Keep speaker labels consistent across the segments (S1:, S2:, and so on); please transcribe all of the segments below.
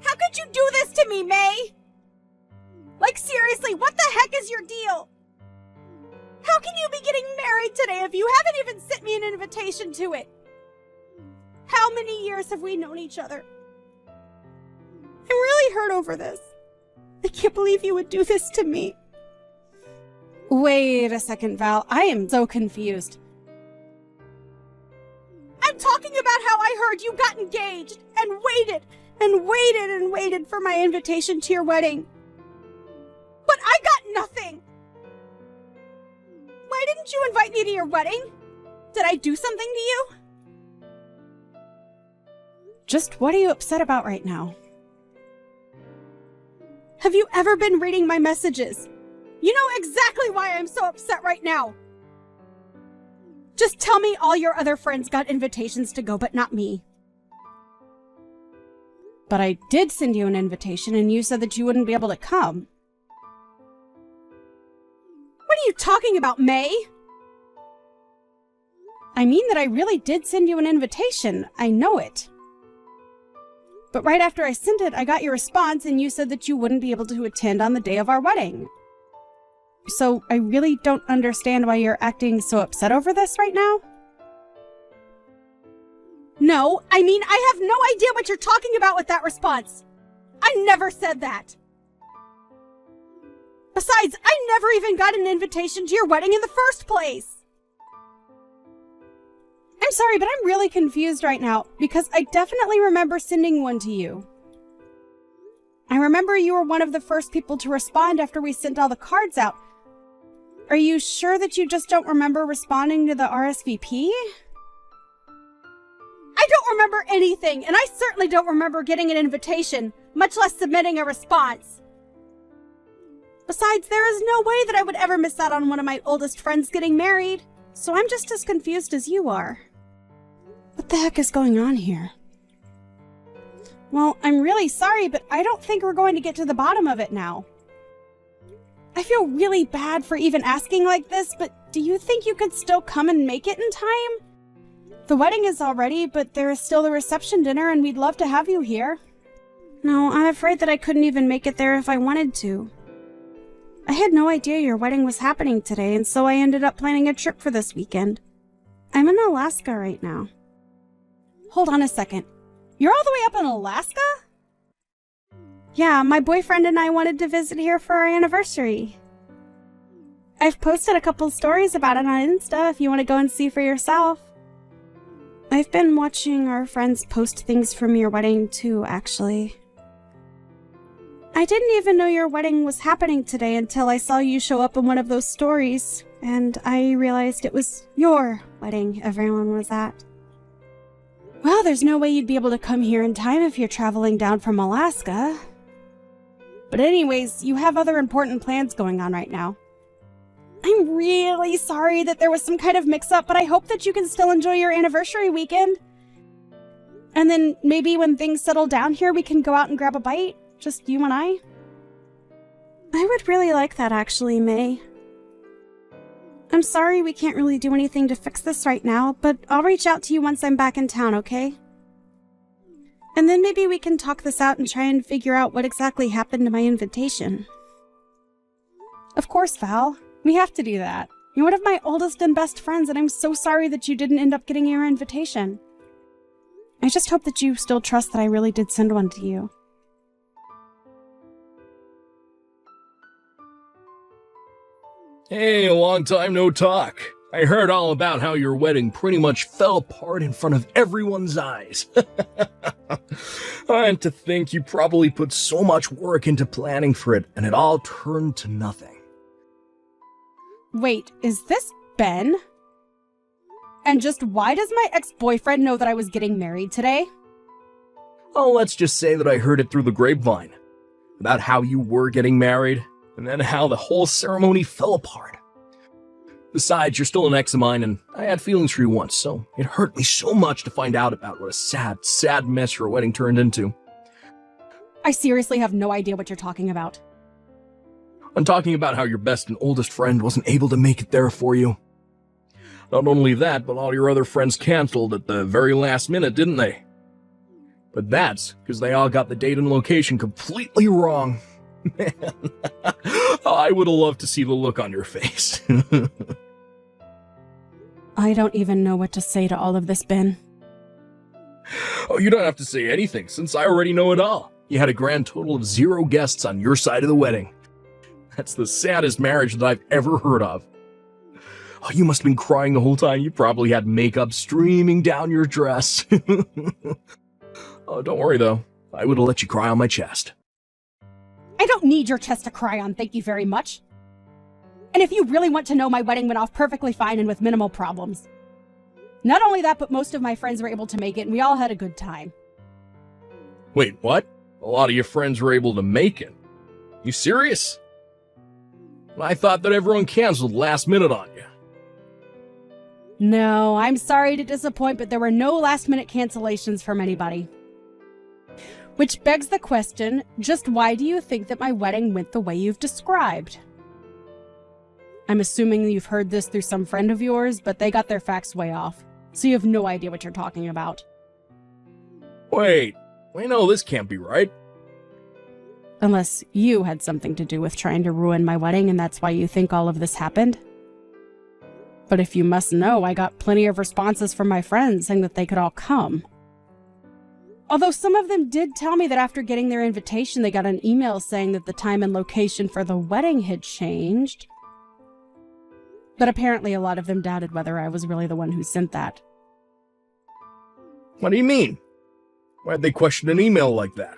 S1: How could you do this to me, May? Like, seriously, what the heck is your deal? How can you be getting married today if you haven't even sent me an invitation to it? How many years have we known each other? I'm really hurt over this. I can't believe you would do this to me. Wait a second, Val. I am so confused. I'm talking about how I heard you got engaged and waited and waited and waited for my invitation to your wedding. But I got nothing. Why didn't you invite me to your wedding? Did I do something to you? Just what are you upset about right now? Have you ever been reading my messages? You know exactly why I'm so upset right now. Just tell me all your other friends got invitations to go, but not me. But I did send you an invitation and you said that you wouldn't be able to come. What are you talking about, May? I mean that I really did send you an invitation. I know it. But right after I sent it, I got your response and you said that you wouldn't be able to attend on the day of our wedding. So I really don't understand why you're acting so upset over this right now. No, I mean, I have no idea what you're talking about with that response. I never said that. Besides, I never even got an invitation to your wedding in the first place. I'm sorry, but I'm really confused right now because I definitely remember sending one to you. I remember you were one of the first people to respond after we sent all the cards out. Are you sure that you just don't remember responding to the RSVP? I don't remember anything, and I certainly don't remember getting an invitation, much less submitting a response. Besides, there is no way that I would ever miss out on one of my oldest friends getting married, so I'm just as confused as you are. What the heck is going on here? Well, I'm really sorry, but I don't think we're going to get to the bottom of it now. I feel really bad for even asking like this, but do you think you could still come and make it in time? The wedding is all ready, but there is still the reception dinner and we'd love to have you here. No, I'm afraid that I couldn't even make it there if I wanted to. I had no idea your wedding was happening today, and so I ended up planning a trip for this weekend. I'm in Alaska right now. Hold on a second. You're all the way up in Alaska? Yeah, my boyfriend and I wanted to visit here for our anniversary. I've posted a couple stories about it on Insta if you want to go and see for yourself. I've been watching our friends post things from your wedding too, actually. I didn't even know your wedding was happening today until I saw you show up in one of those stories, and I realized it was your wedding everyone was at. Well, there's no way you'd be able to come here in time if you're traveling down from Alaska. But anyways, you have other important plans going on right now. I'm really sorry that there was some kind of mix-up, but I hope that you can still enjoy your anniversary weekend. And then maybe when things settle down here, we can go out and grab a bite. Just you and I? I would really like that, actually, May. I'm sorry we can't really do anything to fix this right now, but I'll reach out to you once I'm back in town, okay? And then maybe we can talk this out and try and figure out what exactly happened to my invitation. Of course, Val. We have to do that. You're one of my oldest and best friends, and I'm so sorry that you didn't end up getting your invitation. I just hope that you still trust that I really did send one to you.
S2: Hey, long time no talk. I heard all about how your wedding pretty much fell apart in front of everyone's eyes. And to think you probably put so much work into planning for it, and it all turned to nothing.
S1: Wait, is this Ben? And just why does my ex-boyfriend know that I was getting married today?
S2: Oh, let's just say that I heard it through the grapevine. About how you were getting married, and then how the whole ceremony fell apart. Besides, you're still an ex of mine, and I had feelings for you once, so it hurt me so much to find out about what a sad, sad mess your wedding turned into.
S1: I seriously have no idea what you're talking about.
S2: I'm talking about how your best and oldest friend wasn't able to make it there for you. Not only that, but all your other friends canceled at the very last minute, didn't they? But that's because they all got the date and location completely wrong. Man, I would have loved to see the look on your face.
S1: I don't even know what to say to all of this, Ben.
S2: Oh, you don't have to say anything, since I already know it all. You had a grand total of 0 guests on your side of the wedding. That's the saddest marriage that I've ever heard of. Oh, you must have been crying the whole time. You probably had makeup streaming down your dress. Oh, don't worry, though. I would have let you cry on my chest.
S1: I don't need your chest to cry on, thank you very much. And if you really want to know, my wedding went off perfectly fine and with minimal problems. Not only that, but most of my friends were able to make it, and we all had a good time.
S2: Wait, what? A lot of your friends were able to make it? You serious? I thought that everyone canceled last minute on you.
S1: No, I'm sorry to disappoint, but there were no last-minute cancellations from anybody. Which begs the question, just why do you think that my wedding went the way you've described? I'm assuming you've heard this through some friend of yours, but they got their facts way off, so you have no idea what you're talking about.
S2: Wait, no, this can't be right.
S1: Unless you had something to do with trying to ruin my wedding and that's why you think all of this happened. But if you must know, I got plenty of responses from my friends saying that they could all come. Although some of them did tell me that after getting their invitation, they got an email saying that the time and location for the wedding had changed. But apparently a lot of them doubted whether I was really the one who sent that.
S2: What do you mean? Why'd they question an email like that?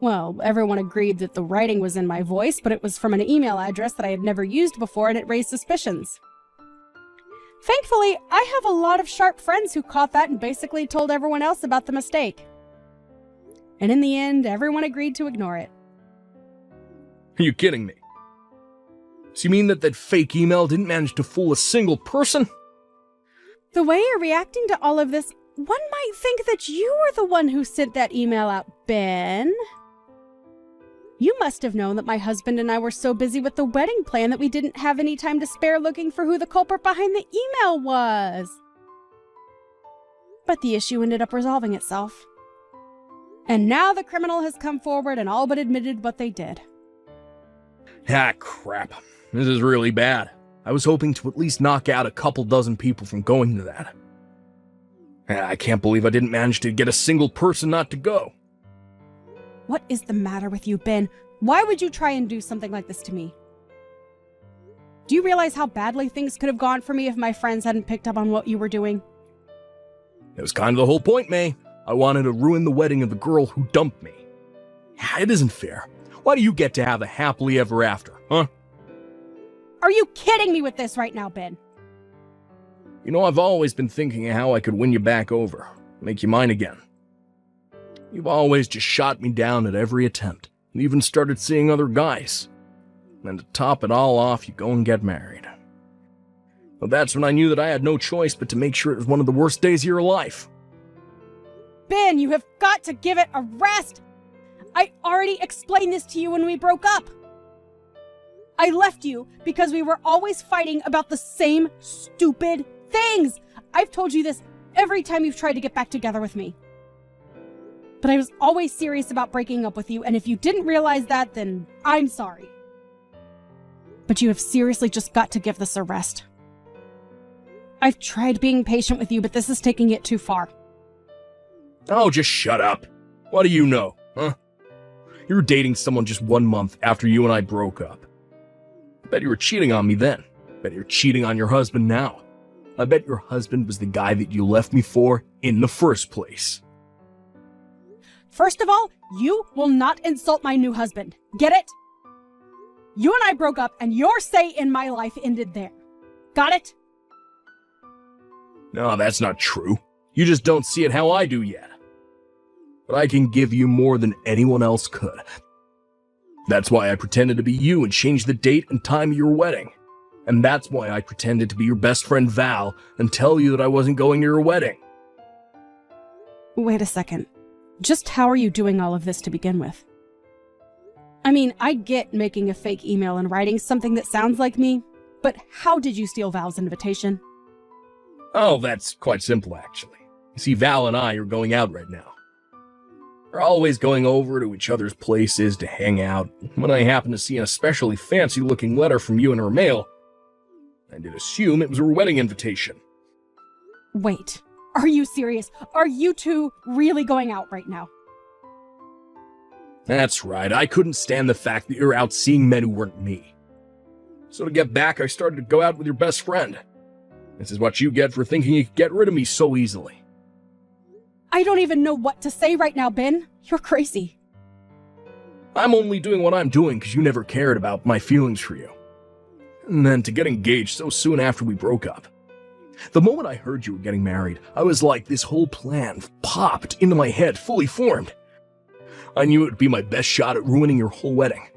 S1: Well, everyone agreed that the writing was in my voice, but it was from an email address that I had never used before, and it raised suspicions. Thankfully, I have a lot of sharp friends who caught that and basically told everyone else about the mistake. And in the end, everyone agreed to ignore it.
S2: Are you kidding me? So you mean that fake email didn't manage to fool a single person?
S1: The way you're reacting to all of this, one might think that you were the one who sent that email out, Ben. You must have known that my husband and I were so busy with the wedding plan that we didn't have any time to spare looking for who the culprit behind the email was. But the issue ended up resolving itself. And now the criminal has come forward and all but admitted what they did.
S2: Ah, crap. This is really bad. I was hoping to at least knock out a couple dozen people from going to that. I can't believe I didn't manage to get a single person not to go.
S1: What is the matter with you, Ben? Why would you try and do something like this to me? Do you realize how badly things could have gone for me if my friends hadn't picked up on what you were doing?
S2: It was kind of the whole point, May. I wanted to ruin the wedding of the girl who dumped me. It isn't fair. Why do you get to have a happily ever after, huh?
S1: Are you kidding me with this right now, Ben?
S2: You know, I've always been thinking of how I could win you back over, make you mine again. You've always just shot me down at every attempt, and even started seeing other guys. And to top it all off, you go and get married. Well, that's when I knew that I had no choice but to make sure it was one of the worst days of your life.
S1: Ben, you have got to give it a rest! I already explained this to you when we broke up. I left you because we were always fighting about the same stupid things. I've told you this every time you've tried to get back together with me. But I was always serious about breaking up with you, and if you didn't realize that, then I'm sorry. But you have seriously just got to give this a rest. I've tried being patient with you, but this is taking it too far.
S2: Oh, just shut up. What do you know, huh? You were dating someone just 1 month after you and I broke up. I bet you were cheating on me then. I bet you're cheating on your husband now. I bet your husband was the guy that you left me for in the first place.
S1: First of all, you will not insult my new husband. Get it? You and I broke up, and your say in my life ended there. Got it?
S2: No, that's not true. You just don't see it how I do yet. But I can give you more than anyone else could. That's why I pretended to be you and changed the date and time of your wedding. And that's why I pretended to be your best friend Val and tell you that I wasn't going to your wedding.
S1: Wait a second. Just how are you doing all of this to begin with? I mean, I get making a fake email and writing something that sounds like me, but how did you steal Val's invitation?
S2: Oh, that's quite simple, actually. You see, Val and I are going out right now. We're always going over to each other's places to hang out. When I happened to see an especially fancy-looking letter from you in her mail, I did assume it was her wedding invitation.
S1: Wait, are you serious? Are you two really going out right now?
S2: That's right, I couldn't stand the fact that you're out seeing men who weren't me. So to get back, I started to go out with your best friend. This is what you get for thinking you could get rid of me so easily.
S1: I don't even know what to say right now, Ben. You're crazy.
S2: I'm only doing what I'm doing because you never cared about my feelings for you. And then to get engaged so soon after we broke up. The moment I heard you were getting married, I was like, this whole plan popped into my head, fully formed. I knew it would be my best shot at ruining your whole wedding.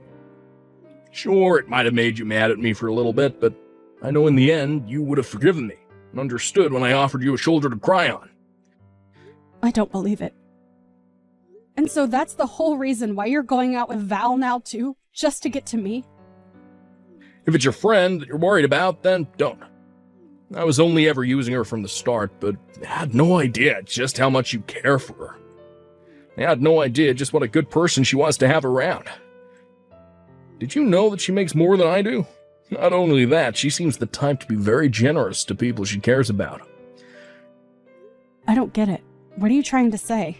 S2: Sure, it might have made you mad at me for a little bit, but I know in the end you would have forgiven me and understood when I offered you a shoulder to cry on.
S1: I don't believe it. And so that's the whole reason why you're going out with Val now too? Just to get to me?
S2: If it's your friend that you're worried about, then don't. I was only ever using her from the start, but I had no idea just how much you care for her. I had no idea just what a good person she was to have around. Did you know that she makes more than I do? Not only that, she seems the type to be very generous to people she cares about.
S1: I don't get it. What are you trying to say?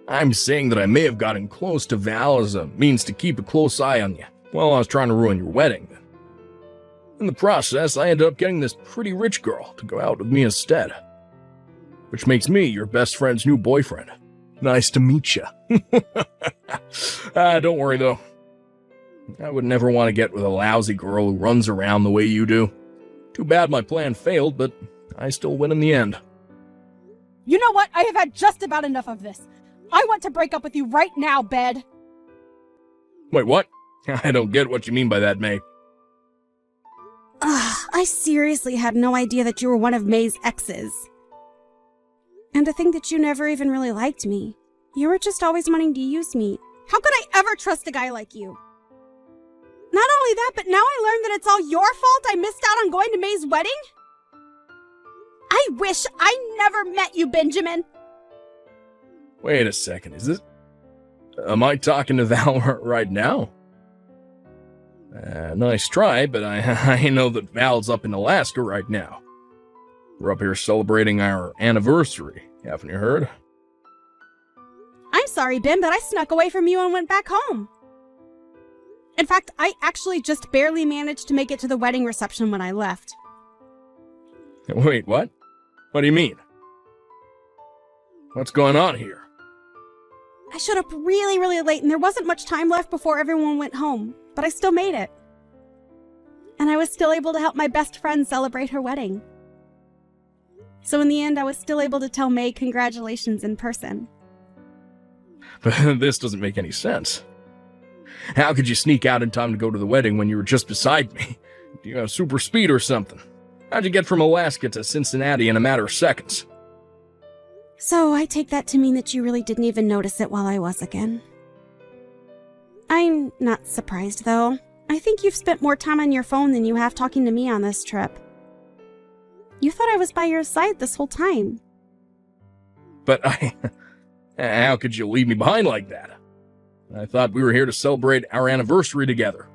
S2: I'm saying that I may have gotten close to Val as a means to keep a close eye on you while I was trying to ruin your wedding. In the process, I ended up getting this pretty rich girl to go out with me instead. Which makes me your best friend's new boyfriend. Nice to meet you. Don't worry though. I would never want to get with a lousy girl who runs around the way you do. Too bad my plan failed, but I still win in the end.
S1: You know what? I have had just about enough of this. I want to break up with you right now, Bed.
S2: Wait, what? I don't get what you mean by that, May.
S1: I seriously had no idea that you were one of May's exes. And to think that you never even really liked me. You were just always wanting to use me. How could I ever trust a guy like you? Not only that, but now I learned that it's all your fault I missed out on going to May's wedding? I wish I never met you, Benjamin.
S2: Wait a second, is this... Am I talking to Val right now? Nice try, but I know that Val's up in Alaska right now. We're up here celebrating our anniversary, haven't you heard?
S1: I'm sorry, Ben, but I snuck away from you and went back home. In fact, I actually just barely managed to make it to the wedding reception when I left.
S2: Wait, what? What do you mean? What's going on here?
S1: I showed up really, really late, and there wasn't much time left before everyone went home, but I still made it. And I was still able to help my best friend celebrate her wedding. So in the end, I was still able to tell May congratulations in person.
S2: But this doesn't make any sense. How could you sneak out in time to go to the wedding when you were just beside me? Do you have super speed or something? How'd you get from Alaska to Cincinnati in a matter of seconds?
S1: So I take that to mean that you really didn't even notice it while I was again. I'm not surprised, though. I think you've spent more time on your phone than you have talking to me on this trip. You thought I was by your side this whole time.
S2: But how could you leave me behind like that? I thought we were here to celebrate our anniversary together.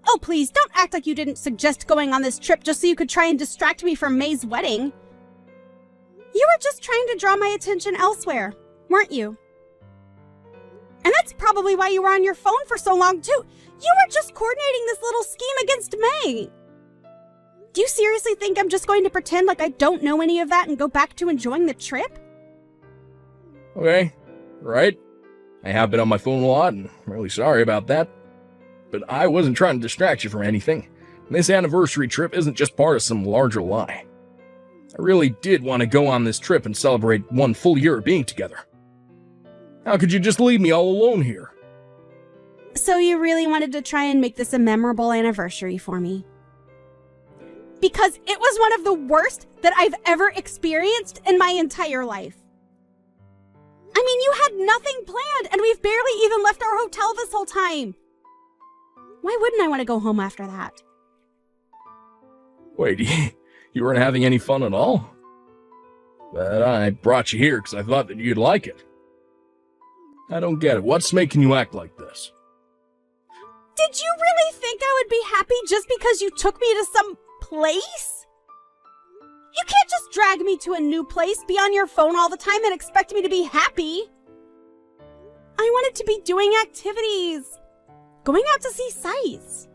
S1: Oh, please, don't act like you didn't suggest going on this trip just so you could try and distract me from May's wedding. You were just trying to draw my attention elsewhere, weren't you? And that's probably why you were on your phone for so long, too. You were just coordinating this little scheme against May. Do you seriously think I'm just going to pretend like I don't know any of that and go back to enjoying the trip?
S2: Okay, right. I have been on my phone a lot, and I'm really sorry about that. But I wasn't trying to distract you from anything. This anniversary trip isn't just part of some larger lie. I really did want to go on this trip and celebrate 1 full year of being together. How could you just leave me all alone here?
S1: So you really wanted to try and make this a memorable anniversary for me? Because it was one of the worst that I've ever experienced in my entire life. I mean, you had nothing planned, and we've barely even left our hotel this whole time. Why wouldn't I want to go home after that?
S2: Wait, you weren't having any fun at all? But I brought you here because I thought that you'd like it. I don't get it. What's making you act like this?
S1: Did you really think I would be happy just because you took me to some place? You can't just drag me to a new place, be on your phone all the time, and expect me to be happy. I wanted to be doing activities, going out to see sights.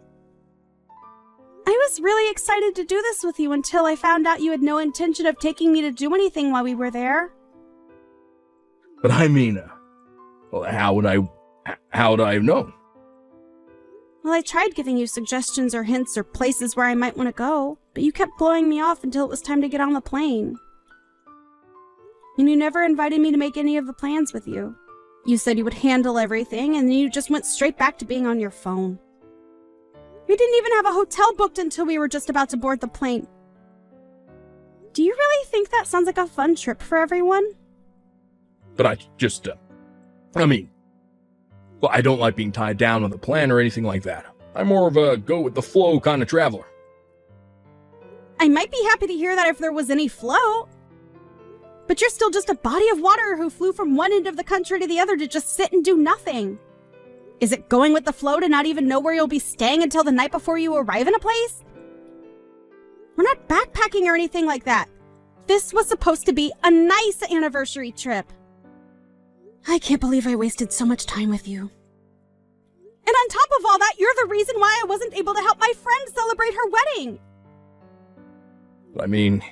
S1: I was really excited to do this with you until I found out you had no intention of taking me to do anything while we were there.
S2: But I mean, well, how would I have known?
S1: Well, I tried giving you suggestions or hints or places where I might want to go, but you kept blowing me off until it was time to get on the plane. And you never invited me to make any of the plans with you. You said you would handle everything, and then you just went straight back to being on your phone. We didn't even have a hotel booked until we were just about to board the plane. Do you really think that sounds like a fun trip for everyone?
S2: But I just, well, I don't like being tied down with a plan or anything like that. I'm more of a go-with-the-flow kind of traveler.
S1: I might be happy to hear that if there was any flow. But you're still just a body of water who flew from one end of the country to the other to just sit and do nothing. Is it going with the flow to not even know where you'll be staying until the night before you arrive in a place? We're not backpacking or anything like that. This was supposed to be a nice anniversary trip. I can't believe I wasted so much time with you. And on top of all that, you're the reason why I wasn't able to help my friend celebrate her wedding.
S2: I mean,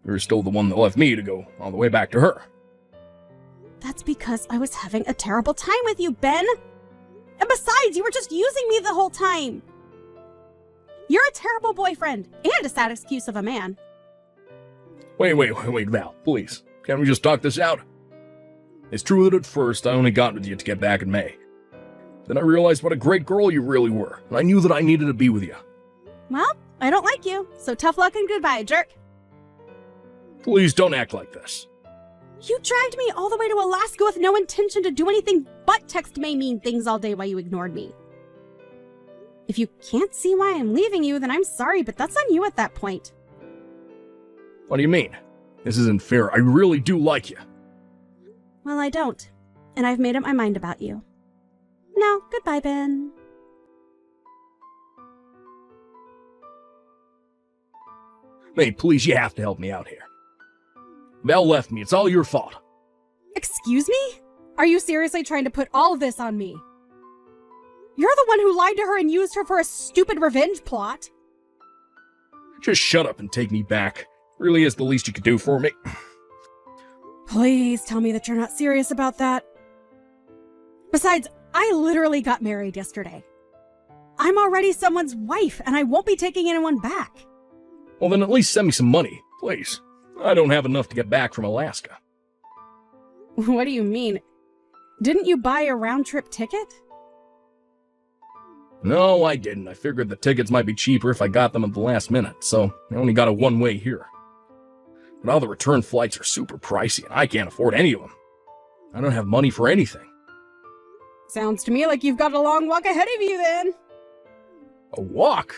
S2: you're still the one that left me to go all the way back to her.
S1: That's because I was having a terrible time with you, Ben. And besides, you were just using me the whole time. You're a terrible boyfriend and a sad excuse of a man.
S2: Wait, Val, please. Can't we just talk this out? It's true that at first I only got with you to get back in May. Then I realized what a great girl you really were, and I knew that I needed to be with you.
S1: Well, I don't like you, so tough luck and goodbye, jerk.
S2: Please don't act like this.
S1: You dragged me all the way to Alaska with no intention to do anything but text May mean things all day while you ignored me. If you can't see why I'm leaving you, then I'm sorry, but that's on you at that point.
S2: What do you mean? This isn't fair. I really do like you.
S1: Well, I don't, and I've made up my mind about you. Now, goodbye, Ben.
S2: May, please, you have to help me out here. Val left me. It's all your fault.
S1: Excuse me? Are you seriously trying to put all of this on me? You're the one who lied to her and used her for a stupid revenge plot.
S2: Just shut up and take me back. Really is the least you could do for me.
S1: Please tell me that you're not serious about that. Besides, I literally got married yesterday. I'm already someone's wife, and I won't be taking anyone back.
S2: Well, then at least send me some money, please. I don't have enough to get back from Alaska.
S1: What do you mean? Didn't you buy a round-trip ticket?
S2: No, I didn't. I figured the tickets might be cheaper if I got them at the last minute, so I only got a one-way here. But all the return flights are super pricey, and I can't afford any of them. I don't have money for anything.
S1: Sounds to me like you've got a long walk ahead of you, then.
S2: A walk?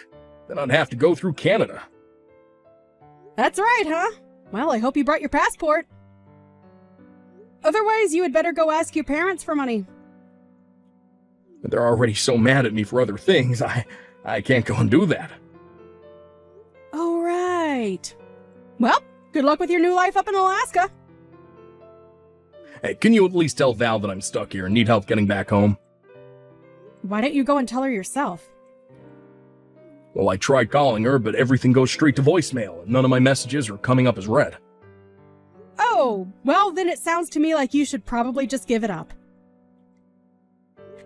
S2: Then I'd have to go through Canada.
S1: That's right, huh? Well, I hope you brought your passport. Otherwise, you had better go ask your parents for money.
S2: But they're already so mad at me for other things, I can't go and do that.
S1: Oh, right. Well, good luck with your new life up in Alaska.
S2: Hey, can you at least tell Val that I'm stuck here and need help getting back home?
S1: Why don't you go and tell her yourself?
S2: Well, I tried calling her, but everything goes straight to voicemail, and none of my messages are coming up as read.
S1: Oh, well, then it sounds to me like you should probably just give it up.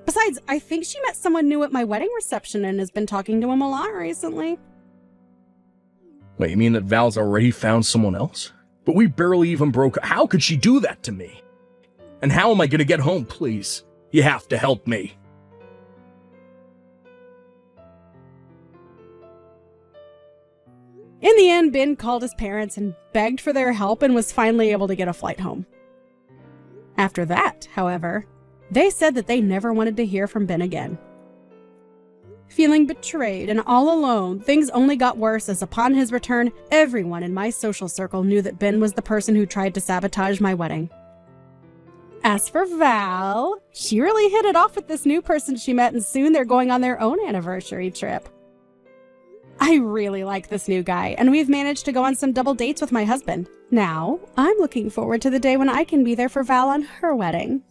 S1: Besides, I think she met someone new at my wedding reception and has been talking to him a lot recently.
S2: Wait, you mean that Val's already found someone else? But we barely even broke. How could she do that to me? And how am I going to get home, please? You have to help me.
S1: In the end, Ben called his parents and begged for their help and was finally able to get a flight home. After that, however, they said that they never wanted to hear from Ben again. Feeling betrayed and all alone, things only got worse as upon his return, everyone in my social circle knew that Ben was the person who tried to sabotage my wedding. As for Val, she really hit it off with this new person she met, and soon they're going on their own anniversary trip. I really like this new guy, and we've managed to go on some double dates with my husband. Now, I'm looking forward to the day when I can be there for Val on her wedding.